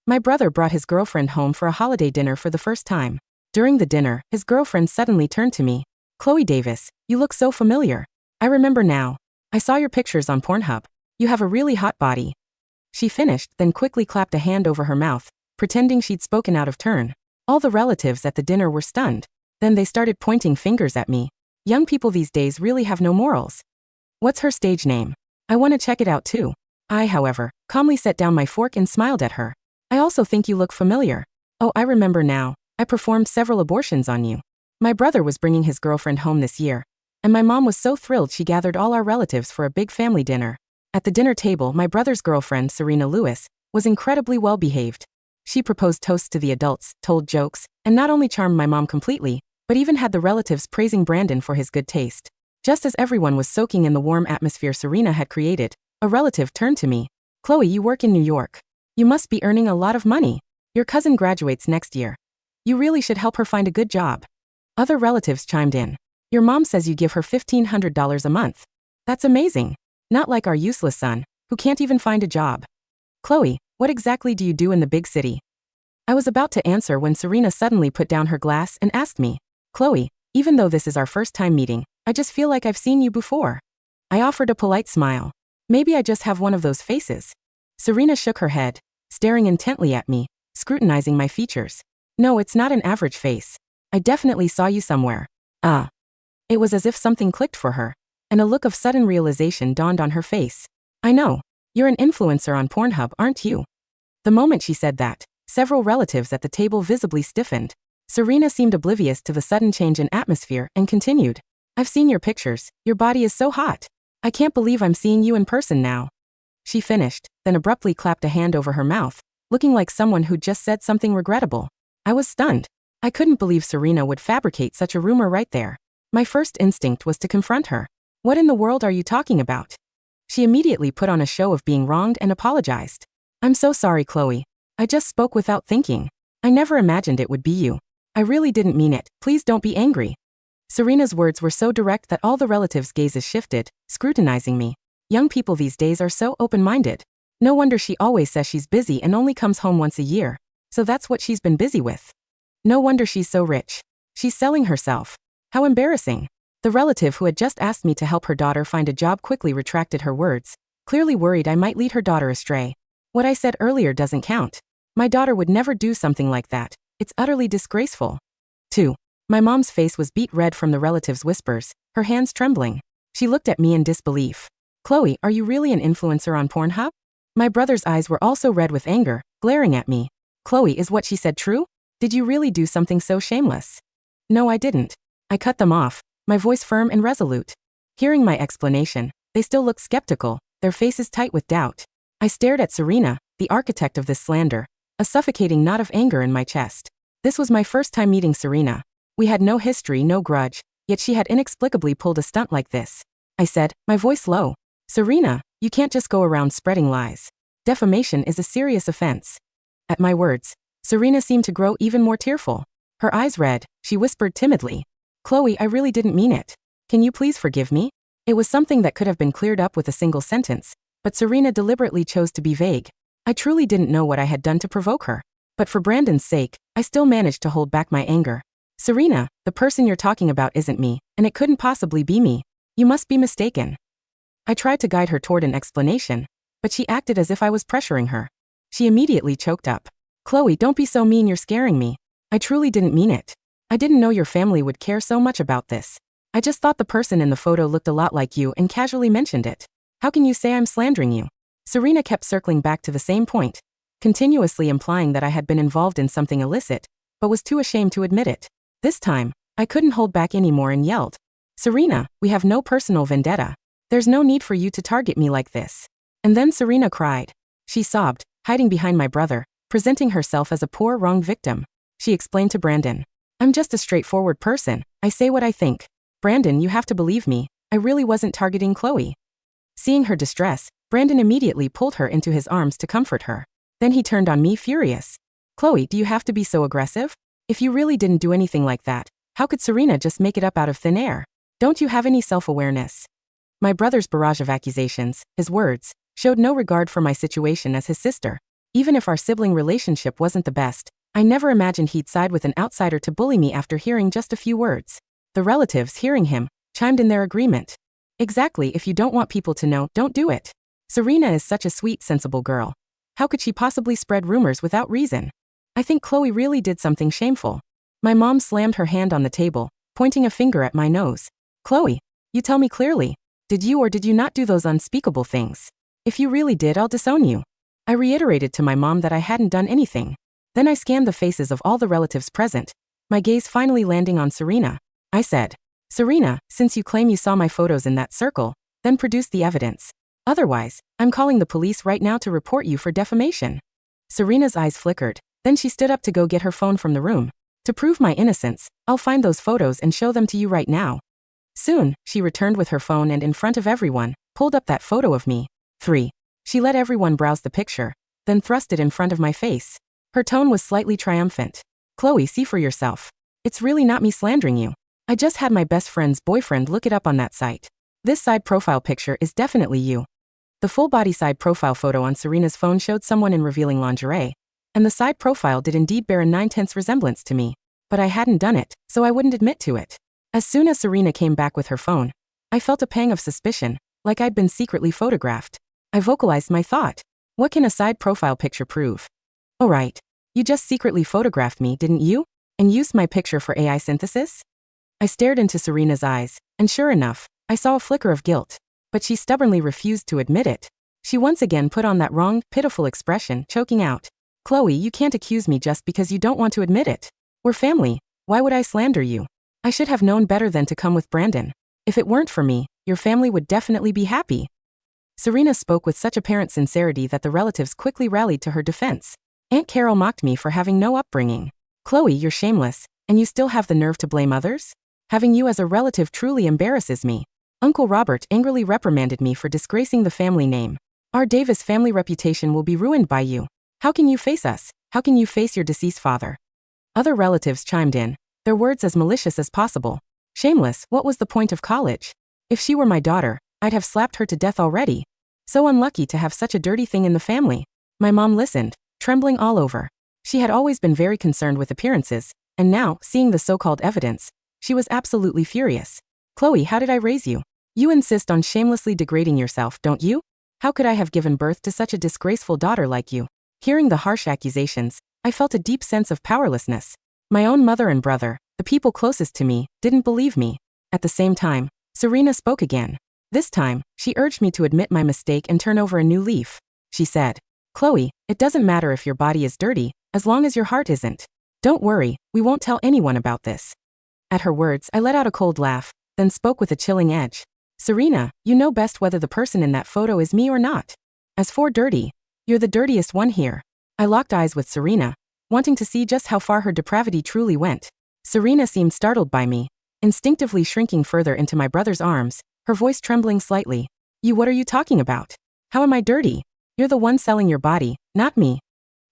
My brother brought his girlfriend home for a holiday dinner for the first time. During the dinner, his girlfriend suddenly turned to me. Chloe Davis, you look so familiar. I remember now. I saw your pictures on Pornhub. You have a really hot body. She finished, then quickly clapped a hand over her mouth, pretending she'd spoken out of turn. All the relatives at the dinner were stunned. Then they started pointing fingers at me. Young people these days really have no morals. What's her stage name? I want to check it out too. I, however, calmly set down my fork and smiled at her. I also think you look familiar. Oh, I remember now. I performed several abortions on you. My brother was bringing his girlfriend home this year, and my mom was so thrilled she gathered all our relatives for a big family dinner. At the dinner table, my brother's girlfriend, Serena Lewis, was incredibly well behaved. She proposed toasts to the adults, told jokes, and not only charmed my mom completely, but even had the relatives praising Brandon for his good taste. Just as everyone was soaking in the warm atmosphere Serena had created, a relative turned to me. Chloe, you work in New York. You must be earning a lot of money. Your cousin graduates next year. You really should help her find a good job. Other relatives chimed in. Your mom says you give her $1,500 a month. That's amazing. Not like our useless son, who can't even find a job. Chloe, what exactly do you do in the big city? I was about to answer when Serena suddenly put down her glass and asked me, Chloe, even though this is our first time meeting, I just feel like I've seen you before. I offered a polite smile. Maybe I just have one of those faces. Serena shook her head, staring intently at me, scrutinizing my features. No, it's not an average face. I definitely saw you somewhere. It was as if something clicked for her, and a look of sudden realization dawned on her face. I know. You're an influencer on Pornhub, aren't you? The moment she said that, several relatives at the table visibly stiffened. Serena seemed oblivious to the sudden change in atmosphere and continued. I've seen your pictures. Your body is so hot. I can't believe I'm seeing you in person now. She finished, then abruptly clapped a hand over her mouth, looking like someone who'd just said something regrettable. I was stunned. I couldn't believe Serena would fabricate such a rumor right there. My first instinct was to confront her. What in the world are you talking about? She immediately put on a show of being wronged and apologized. I'm so sorry, Chloe. I just spoke without thinking. I never imagined it would be you. I really didn't mean it. Please don't be angry. Serena's words were so direct that all the relatives' gazes shifted, scrutinizing me. Young people these days are so open-minded. No wonder she always says she's busy and only comes home once a year. So that's what she's been busy with. No wonder she's so rich. She's selling herself. How embarrassing. The relative who had just asked me to help her daughter find a job quickly retracted her words, clearly worried I might lead her daughter astray. What I said earlier doesn't count. My daughter would never do something like that. It's utterly disgraceful. 2. My mom's face was beet red from the relative's whispers, her hands trembling. She looked at me in disbelief. Chloe, are you really an influencer on Pornhub? My brother's eyes were also red with anger, glaring at me. Chloe, is what she said true? Did you really do something so shameless? No, I didn't. I cut them off, my voice firm and resolute. Hearing my explanation, they still looked skeptical, their faces tight with doubt. I stared at Serena, the architect of this slander, a suffocating knot of anger in my chest. This was my first time meeting Serena. We had no history, no grudge, yet she had inexplicably pulled a stunt like this. I said, my voice low. Serena, you can't just go around spreading lies. Defamation is a serious offense. At my words, Serena seemed to grow even more tearful. Her eyes red, she whispered timidly. Chloe, I really didn't mean it. Can you please forgive me? It was something that could have been cleared up with a single sentence, but Serena deliberately chose to be vague. I truly didn't know what I had done to provoke her. But for Brandon's sake, I still managed to hold back my anger. Serena, the person you're talking about isn't me, and it couldn't possibly be me. You must be mistaken. I tried to guide her toward an explanation, but she acted as if I was pressuring her. She immediately choked up. Chloe, don't be so mean, you're scaring me. I truly didn't mean it. I didn't know your family would care so much about this. I just thought the person in the photo looked a lot like you and casually mentioned it. How can you say I'm slandering you? Serena kept circling back to the same point, continuously implying that I had been involved in something illicit, but was too ashamed to admit it. This time, I couldn't hold back anymore and yelled, Serena, we have no personal vendetta. There's no need for you to target me like this. And then Serena cried. She sobbed, hiding behind my brother, presenting herself as a poor, wronged victim. She explained to Brandon, I'm just a straightforward person. I say what I think. Brandon, you have to believe me. I really wasn't targeting Chloe. Seeing her distress, Brandon immediately pulled her into his arms to comfort her. Then he turned on me furious. Chloe, do you have to be so aggressive? If you really didn't do anything like that, how could Serena just make it up out of thin air? Don't you have any self-awareness? My brother's barrage of accusations, his words, showed no regard for my situation as his sister. Even if our sibling relationship wasn't the best, I never imagined he'd side with an outsider to bully me after hearing just a few words. The relatives, hearing him, chimed in their agreement. Exactly, if you don't want people to know, don't do it. Serena is such a sweet, sensible girl. How could she possibly spread rumors without reason? I think Chloe really did something shameful. My mom slammed her hand on the table, pointing a finger at my nose. Chloe, you tell me clearly. Did you or did you not do those unspeakable things? If you really did, I'll disown you. I reiterated to my mom that I hadn't done anything. Then I scanned the faces of all the relatives present, my gaze finally landing on Serena. I said, Serena, since you claim you saw my photos in that circle, then produce the evidence. Otherwise, I'm calling the police right now to report you for defamation. Serena's eyes flickered, then she stood up to go get her phone from the room. To prove my innocence, I'll find those photos and show them to you right now. Soon, she returned with her phone and in front of everyone, pulled up that photo of me. 3. She let everyone browse the picture, then thrust it in front of my face. Her tone was slightly triumphant. Chloe, see for yourself. It's really not me slandering you. I just had my best friend's boyfriend look it up on that site. This side profile picture is definitely you. The full-body side profile photo on Serena's phone showed someone in revealing lingerie, and the side profile did indeed bear a 9/10 resemblance to me, but I hadn't done it, so I wouldn't admit to it. As soon as Serena came back with her phone, I felt a pang of suspicion, like I'd been secretly photographed. I vocalized my thought. What can a side profile picture prove? Oh right, you just secretly photographed me, didn't you? And used my picture for AI synthesis? I stared into Serena's eyes, and sure enough, I saw a flicker of guilt, but she stubbornly refused to admit it. She once again put on that wronged, pitiful expression, choking out. Chloe, you can't accuse me just because you don't want to admit it. We're family. Why would I slander you? I should have known better than to come with Brandon. If it weren't for me, your family would definitely be happy. Serena spoke with such apparent sincerity that the relatives quickly rallied to her defense. Aunt Carol mocked me for having no upbringing. Chloe, you're shameless, and you still have the nerve to blame others? Having you as a relative truly embarrasses me. Uncle Robert angrily reprimanded me for disgracing the family name. Our Davis family reputation will be ruined by you. How can you face us? How can you face your deceased father? Other relatives chimed in, their words as malicious as possible. Shameless, what was the point of college? If she were my daughter, I'd have slapped her to death already. So unlucky to have such a dirty thing in the family. My mom listened, trembling all over. She had always been very concerned with appearances, and now, seeing the so-called evidence, she was absolutely furious. Chloe, how did I raise you? You insist on shamelessly degrading yourself, don't you? How could I have given birth to such a disgraceful daughter like you? Hearing the harsh accusations, I felt a deep sense of powerlessness. My own mother and brother, the people closest to me, didn't believe me. At the same time, Serena spoke again. This time, she urged me to admit my mistake and turn over a new leaf. She said, Chloe, it doesn't matter if your body is dirty, as long as your heart isn't. Don't worry, we won't tell anyone about this. At her words, I let out a cold laugh, then spoke with a chilling edge. Serena, you know best whether the person in that photo is me or not. As for dirty, you're the dirtiest one here. I locked eyes with Serena, wanting to see just how far her depravity truly went. Serena seemed startled by me, instinctively shrinking further into my brother's arms, her voice trembling slightly. What are you talking about? How am I dirty? You're the one selling your body, not me.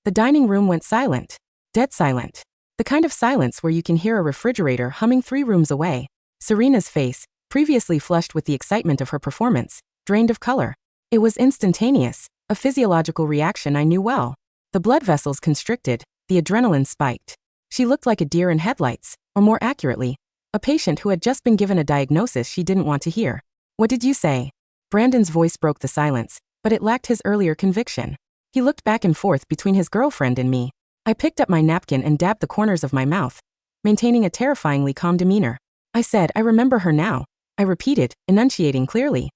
The dining room went silent. Dead silent. The kind of silence where you can hear a refrigerator humming 3 rooms away. Serena's face, previously flushed with the excitement of her performance, drained of color. It was instantaneous, a physiological reaction I knew well. The blood vessels constricted, the adrenaline spiked. She looked like a deer in headlights, or more accurately, a patient who had just been given a diagnosis she didn't want to hear. What did you say? Brandon's voice broke the silence, but it lacked his earlier conviction. He looked back and forth between his girlfriend and me. I picked up my napkin and dabbed the corners of my mouth, maintaining a terrifyingly calm demeanor. I said, I remember her now. I repeated, enunciating clearly.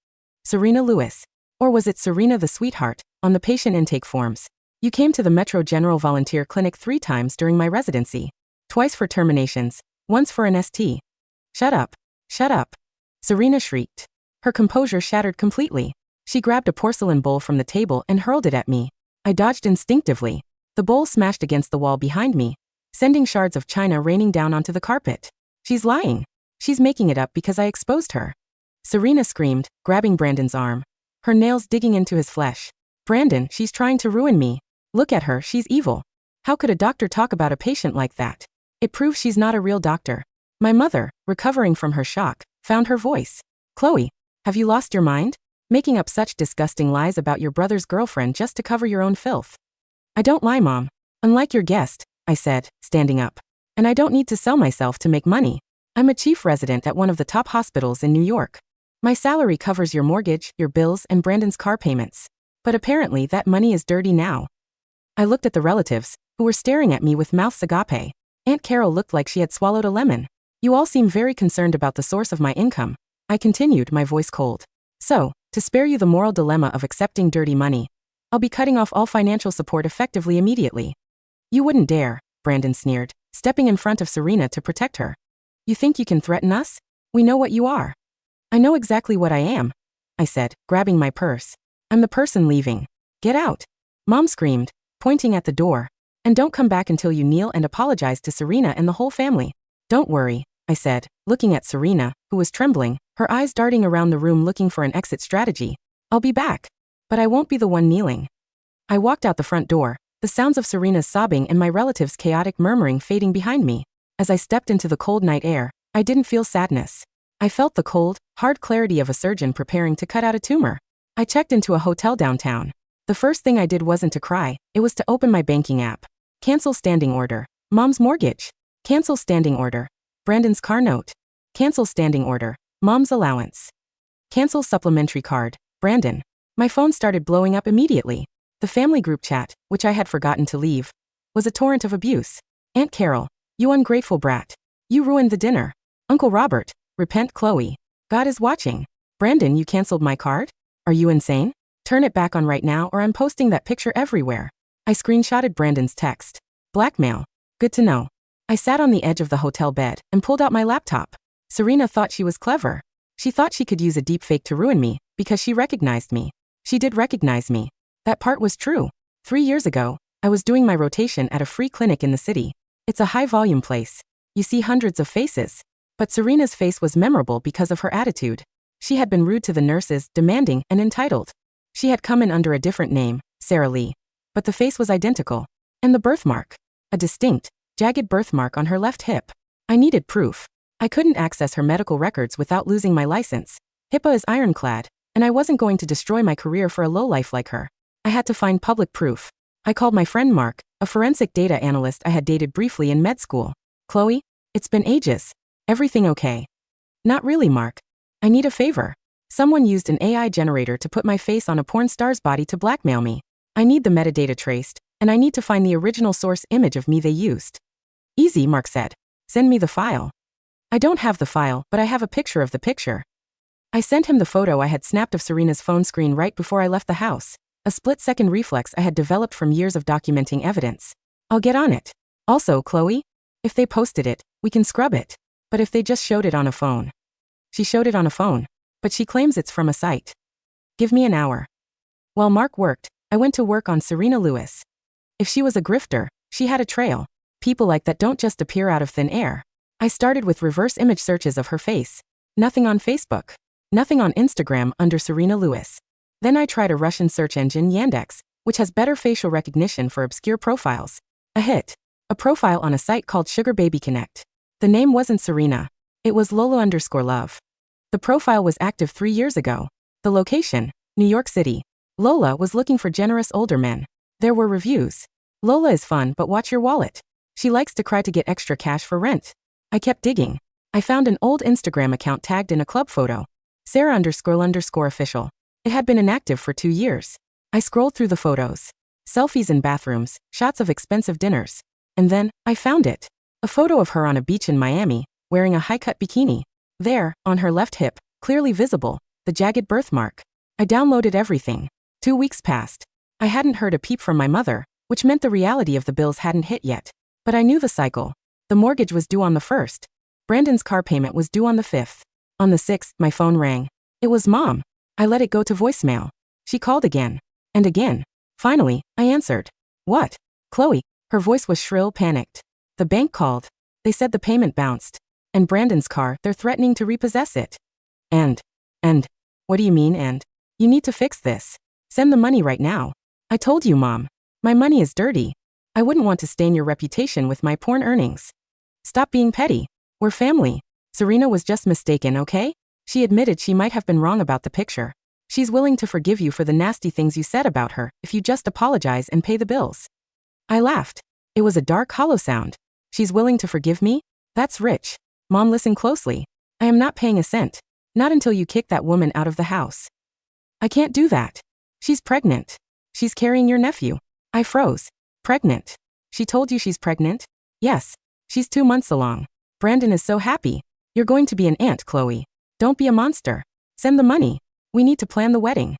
Serena Lewis. Or was it Serena the sweetheart, on the patient intake forms? You came to the Metro General Volunteer Clinic 3 times during my residency. Twice for terminations, once for an ST. Shut up. Shut up. Serena shrieked. Her composure shattered completely. She grabbed a porcelain bowl from the table and hurled it at me. I dodged instinctively. The bowl smashed against the wall behind me, sending shards of china raining down onto the carpet. She's lying. She's making it up because I exposed her. Serena screamed, grabbing Brandon's arm, her nails digging into his flesh. Brandon, she's trying to ruin me. Look at her, she's evil. How could a doctor talk about a patient like that? It proves she's not a real doctor. My mother, recovering from her shock, found her voice. Chloe, have you lost your mind? Making up such disgusting lies about your brother's girlfriend just to cover your own filth. I don't lie, Mom. Unlike your guest, I said, standing up. And I don't need to sell myself to make money. I'm a chief resident at one of the top hospitals in New York. My salary covers your mortgage, your bills, and Brandon's car payments. But apparently that money is dirty now. I looked at the relatives, who were staring at me with mouths agape. Aunt Carol looked like she had swallowed a lemon. You all seem very concerned about the source of my income. I continued, my voice cold. So, to spare you the moral dilemma of accepting dirty money, I'll be cutting off all financial support effectively immediately. You wouldn't dare, Brandon sneered, stepping in front of Serena to protect her. You think you can threaten us? We know what you are. I know exactly what I am, I said, grabbing my purse. I'm the person leaving. Get out. Mom screamed, pointing at the door. And don't come back until you kneel and apologize to Serena and the whole family. Don't worry, I said, looking at Serena, who was trembling, her eyes darting around the room looking for an exit strategy. I'll be back. But I won't be the one kneeling. I walked out the front door, the sounds of Serena's sobbing and my relatives' chaotic murmuring fading behind me. As I stepped into the cold night air, I didn't feel sadness. I felt the cold, hard clarity of a surgeon preparing to cut out a tumor. I checked into a hotel downtown. The first thing I did wasn't to cry, it was to open my banking app. Cancel standing order. Mom's mortgage. Cancel standing order. Brandon's car note. Cancel standing order. Mom's allowance. Cancel supplementary card. Brandon. My phone started blowing up immediately. The family group chat, which I had forgotten to leave, was a torrent of abuse. Aunt Carol. You ungrateful brat. You ruined the dinner. Uncle Robert. Repent, Chloe. God is watching. Brandon, you canceled my card? Are you insane? Turn it back on right now or I'm posting that picture everywhere. I screenshotted Brandon's text. Blackmail. Good to know. I sat on the edge of the hotel bed and pulled out my laptop. Serena thought she was clever. She thought she could use a deepfake to ruin me because she recognized me. She did recognize me. That part was true. 3 years ago, I was doing my rotation at a free clinic in the city. It's a high-volume place. You see hundreds of faces. But Serena's face was memorable because of her attitude. She had been rude to the nurses, demanding, and entitled. She had come in under a different name, Sarah Lee. But the face was identical. And the birthmark. A distinct, jagged birthmark on her left hip. I needed proof. I couldn't access her medical records without losing my license. HIPAA is ironclad, and I wasn't going to destroy my career for a lowlife like her. I had to find public proof. I called my friend Mark, a forensic data analyst I had dated briefly in med school. Chloe, it's been ages. Everything okay? Not really, Mark. I need a favor. Someone used an AI generator to put my face on a porn star's body to blackmail me. I need the metadata traced, and I need to find the original source image of me they used. Easy, Mark said. Send me the file. I don't have the file, but I have a picture of the picture. I sent him the photo I had snapped of Serena's phone screen right before I left the house, a split-second reflex I had developed from years of documenting evidence. I'll get on it. Also, Chloe, if they posted it, we can scrub it. But if they just showed it on a phone. She showed it on a phone, but she claims it's from a site. Give me an hour. While Mark worked, I went to work on Serena Lewis. If she was a grifter, she had a trail. People like that don't just appear out of thin air. I started with reverse image searches of her face. Nothing on Facebook. Nothing on Instagram under Serena Lewis. Then I tried a Russian search engine, Yandex, which has better facial recognition for obscure profiles. A hit. A profile on a site called Sugar Baby Connect. The name wasn't Serena. It was Lola_love. The profile was active 3 years ago. The location, New York City. Lola was looking for generous older men. There were reviews. Lola is fun, but watch your wallet. She likes to cry to get extra cash for rent. I kept digging. I found an old Instagram account tagged in a club photo. Sarah_official. It had been inactive for 2 years. I scrolled through the photos. Selfies in bathrooms, shots of expensive dinners. And then, I found it. A photo of her on a beach in Miami, wearing a high-cut bikini. There, on her left hip, clearly visible, the jagged birthmark. I downloaded everything. 2 weeks passed. I hadn't heard a peep from my mother, which meant the reality of the bills hadn't hit yet. But I knew the cycle. The mortgage was due on the 1st. Brandon's car payment was due on the 5th. On the 6th, my phone rang. It was Mom. I let it go to voicemail. She called again. And again. Finally, I answered. What? Chloe. Her voice was shrill, panicked. The bank called. They said the payment bounced. And Brandon's car, they're threatening to repossess it. And, what do you mean and? You need to fix this. Send the money right now. I told you, Mom. My money is dirty. I wouldn't want to stain your reputation with my porn earnings. Stop being petty. We're family. Serena was just mistaken, okay? She admitted she might have been wrong about the picture. She's willing to forgive you for the nasty things you said about her if you just apologize and pay the bills. I laughed. It was a dark, hollow sound. She's willing to forgive me? That's rich. Mom, listen closely. I am not paying a cent. Not until you kick that woman out of the house. I can't do that. She's pregnant. She's carrying your nephew. I froze. Pregnant? She told you she's pregnant? Yes. She's 2 months along. Brandon is so happy. You're going to be an aunt, Chloe. Don't be a monster. Send the money. We need to plan the wedding.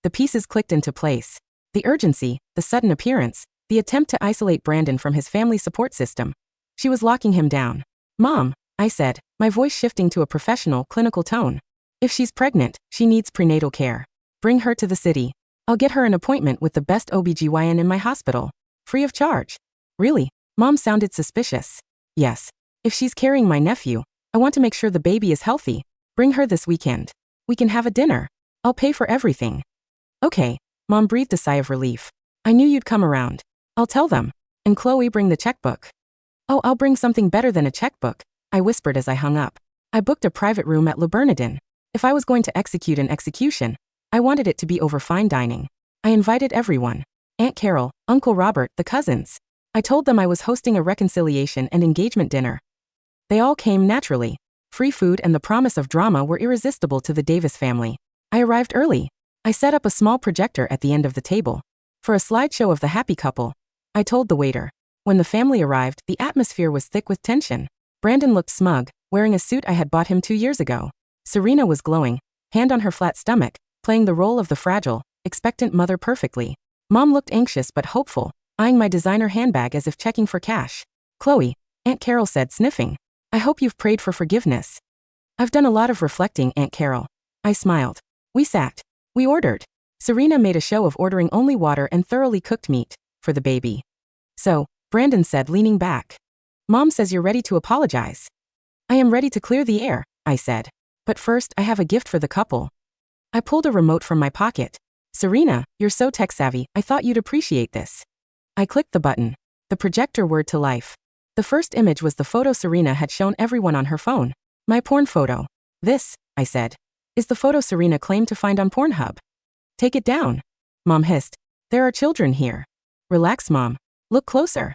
The pieces clicked into place. The urgency, the sudden appearance, the attempt to isolate Brandon from his family support system. She was locking him down. Mom, I said, my voice shifting to a professional, clinical tone. If she's pregnant, she needs prenatal care. Bring her to the city. I'll get her an appointment with the best OBGYN in my hospital. Free of charge. Really? Mom sounded suspicious. Yes. If she's carrying my nephew, I want to make sure the baby is healthy. Bring her this weekend. We can have a dinner. I'll pay for everything. Okay. Mom breathed a sigh of relief. I knew you'd come around. I'll tell them. And Chloe, bring the checkbook. Oh, I'll bring something better than a checkbook, I whispered as I hung up. I booked a private room at Le Bernardin. If I was going to execute an execution, I wanted it to be over fine dining. I invited everyone. Aunt Carol, Uncle Robert, the cousins. I told them I was hosting a reconciliation and engagement dinner. They all came naturally. Free food and the promise of drama were irresistible to the Davis family. I arrived early. I set up a small projector at the end of the table. For a slideshow of the happy couple, I told the waiter. When the family arrived, the atmosphere was thick with tension. Brandon looked smug, wearing a suit I had bought him 2 years ago. Serena was glowing, hand on her flat stomach, playing the role of the fragile, expectant mother perfectly. Mom looked anxious but hopeful, eyeing my designer handbag as if checking for cash. Chloe, Aunt Carol said, sniffing. I hope you've prayed for forgiveness. I've done a lot of reflecting, Aunt Carol. I smiled. We sat. We ordered. Serena made a show of ordering only water and thoroughly cooked meat for the baby. So, Brandon said, leaning back. Mom says you're ready to apologize. I am ready to clear the air, I said. But first, I have a gift for the couple. I pulled a remote from my pocket. Serena, you're so tech-savvy, I thought you'd appreciate this. I clicked the button. The projector whirred to life. The first image was the photo Serena had shown everyone on her phone. My porn photo. This, I said, is the photo Serena claimed to find on Pornhub. Take it down. Mom hissed. There are children here. Relax, Mom. Look closer.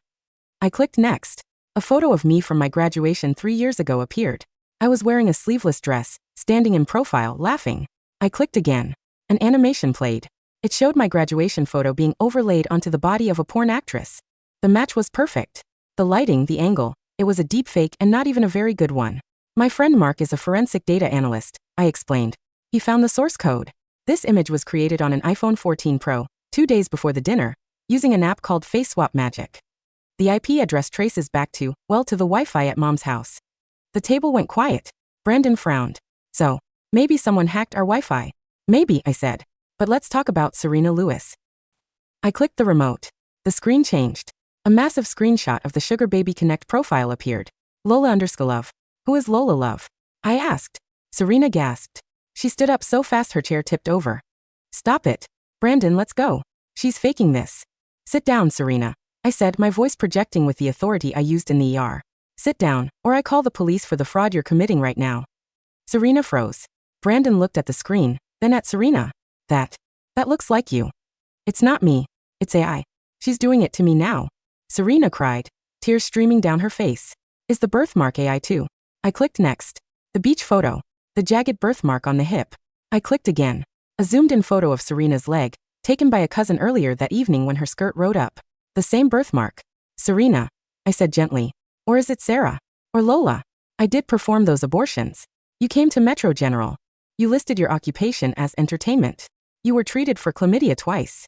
I clicked next. A photo of me from my graduation 3 years ago appeared. I was wearing a sleeveless dress, standing in profile, laughing. I clicked again. An animation played. It showed my graduation photo being overlaid onto the body of a porn actress. The match was perfect. The lighting, the angle, it was a deep fake and not even a very good one. My friend Mark is a forensic data analyst, I explained. He found the source code. This image was created on an iPhone 14 Pro, 2 days before the dinner, using an app called Face Swap Magic. The IP address traces back to, well, to the Wi-Fi at Mom's house. The table went quiet. Brandon frowned. So, maybe someone hacked our Wi-Fi. Maybe, I said. But let's talk about Serena Lewis. I clicked the remote. The screen changed. A massive screenshot of the Sugar Baby Connect profile appeared. Lola_love. Who is Lola Love? I asked. Serena gasped. She stood up so fast her chair tipped over. Stop it. Brandon, let's go. She's faking this. Sit down, Serena, I said, my voice projecting with the authority I used in the ER. Sit down, or I call the police for the fraud you're committing right now. Serena froze. Brandon looked at the screen, then at Serena. That looks like you. It's not me. It's AI. She's doing it to me now. Serena cried, tears streaming down her face. Is the birthmark AI too? I clicked next. The beach photo. The jagged birthmark on the hip. I clicked again. A zoomed-in photo of Serena's leg, taken by a cousin earlier that evening when her skirt rode up. The same birthmark. Serena, I said gently. Or is it Sarah? Or Lola? I did perform those abortions. You came to Metro General. You listed your occupation as entertainment. You were treated for chlamydia twice.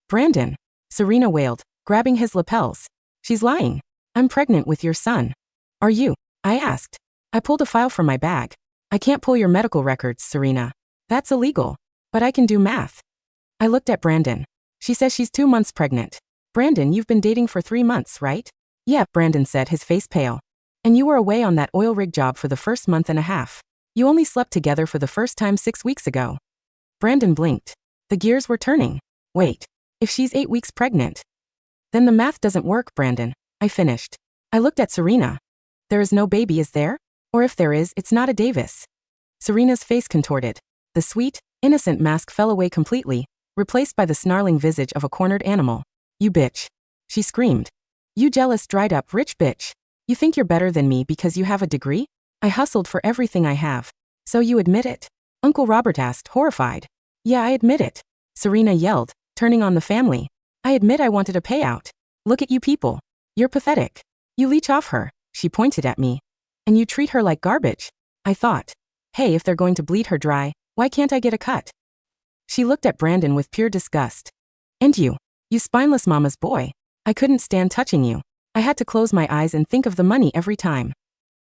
Brandon, Serena wailed, grabbing his lapels. She's lying. I'm pregnant with your son. Are you? I asked. I pulled a file from my bag. I can't pull your medical records, Serena. That's illegal. But I can do math. I looked at Brandon. She says she's 2 months pregnant. Brandon, you've been dating for 3 months, right? Yeah, Brandon said, his face pale. And you were away on that oil rig job for the first month and a half. You only slept together for the first time 6 weeks ago. Brandon blinked. The gears were turning. Wait. If she's 8 weeks pregnant, then the math doesn't work, Brandon. I finished. I looked at Serena. There is no baby, is there? Or if there is, it's not a Davis. Serena's face contorted. The sweet, innocent mask fell away completely, replaced by the snarling visage of a cornered animal. You bitch. She screamed. You jealous, dried up, rich bitch. You think you're better than me because you have a degree? I hustled for everything I have. So you admit it? Uncle Robert asked, horrified. Yeah, I admit it. Serena yelled, turning on the family. I admit I wanted a payout. Look at you people. You're pathetic. You leech off her, she pointed at me. And you treat her like garbage. I thought. Hey, if they're going to bleed her dry, why can't I get a cut? She looked at Brandon with pure disgust. And you spineless mama's boy. I couldn't stand touching you. I had to close my eyes and think of the money every time.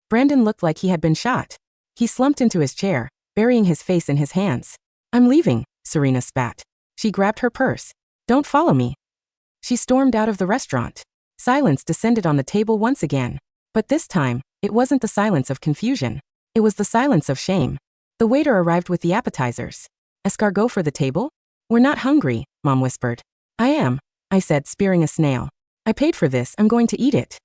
Brandon looked like he had been shot. He slumped into his chair, burying his face in his hands. I'm leaving, Serena spat. She grabbed her purse. Don't follow me. She stormed out of the restaurant. Silence descended on the table once again. But this time, it wasn't the silence of confusion. It was the silence of shame. The waiter arrived with the appetizers. Escargot for the table? We're not hungry, Mom whispered. I am, I said, spearing a snail. I paid for this, I'm going to eat it.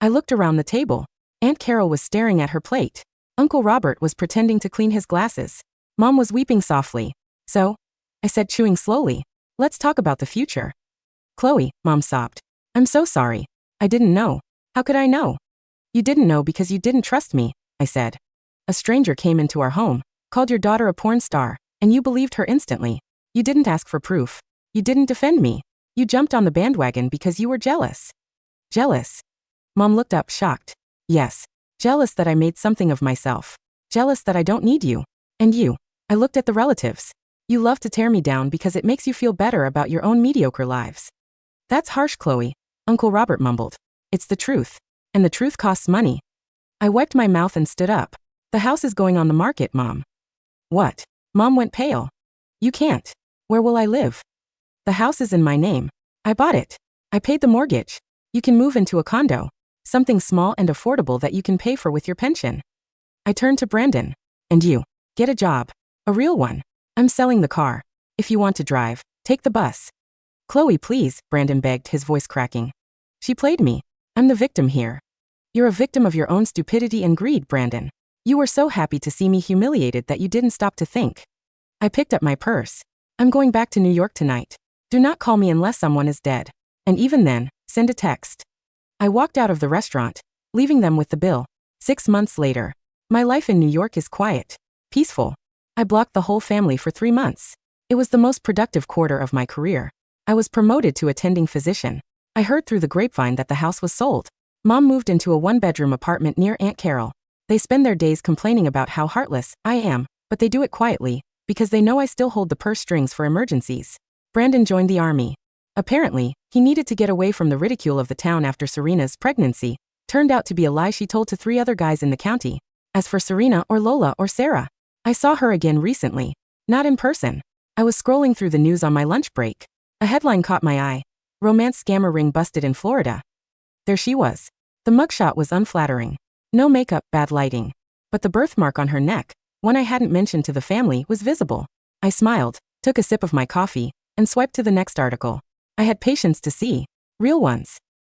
I looked around the table. Aunt Carol was staring at her plate. Uncle Robert was pretending to clean his glasses. Mom was weeping softly. So? I said, chewing slowly. Let's talk about the future. Chloe, Mom sobbed. I'm so sorry. I didn't know. How could I know? You didn't know because you didn't trust me, I said. A stranger came into our home, called your daughter a porn star, and you believed her instantly. You didn't ask for proof. You didn't defend me. You jumped on the bandwagon because you were jealous. Jealous? Mom looked up, shocked. Yes. Jealous that I made something of myself. Jealous that I don't need you. And you. I looked at the relatives. You love to tear me down because it makes you feel better about your own mediocre lives. That's harsh, Chloe, Uncle Robert mumbled. It's the truth. And the truth costs money. I wiped my mouth and stood up. The house is going on the market, Mom. What? Mom went pale. You can't. Where will I live? The house is in my name. I bought it. I paid the mortgage. You can move into a condo. Something small and affordable that you can pay for with your pension. I turned to Brandon. And you? Get a job. A real one. I'm selling the car. If you want to drive, take the bus. Chloe, please, Brandon begged, his voice cracking. She played me. I'm the victim here. You're a victim of your own stupidity and greed, Brandon. You were so happy to see me humiliated that you didn't stop to think. I picked up my purse. I'm going back to New York tonight. Do not call me unless someone is dead. And even then, send a text. I walked out of the restaurant, leaving them with the bill. 6 months later. My life in New York is quiet, peaceful. I blocked the whole family for 3 months. It was the most productive quarter of my career. I was promoted to attending physician. I heard through the grapevine that the house was sold. Mom moved into a 1-bedroom apartment near Aunt Carol. They spend their days complaining about how heartless I am, but they do it quietly, because they know I still hold the purse strings for emergencies. Brandon joined the army. Apparently, he needed to get away from the ridicule of the town after Serena's pregnancy. Turned out to be a lie she told to 3 other guys in the county. As for Serena or Lola or Sarah, I saw her again recently. Not in person. I was scrolling through the news on my lunch break. A headline caught my eye. Romance scammer ring busted in Florida. There she was. The mugshot was unflattering. No makeup, bad lighting. But the birthmark on her neck, one I hadn't mentioned to the family, was visible. I smiled, took a sip of my coffee, and swiped to the next article. I had patience to see. Real ones.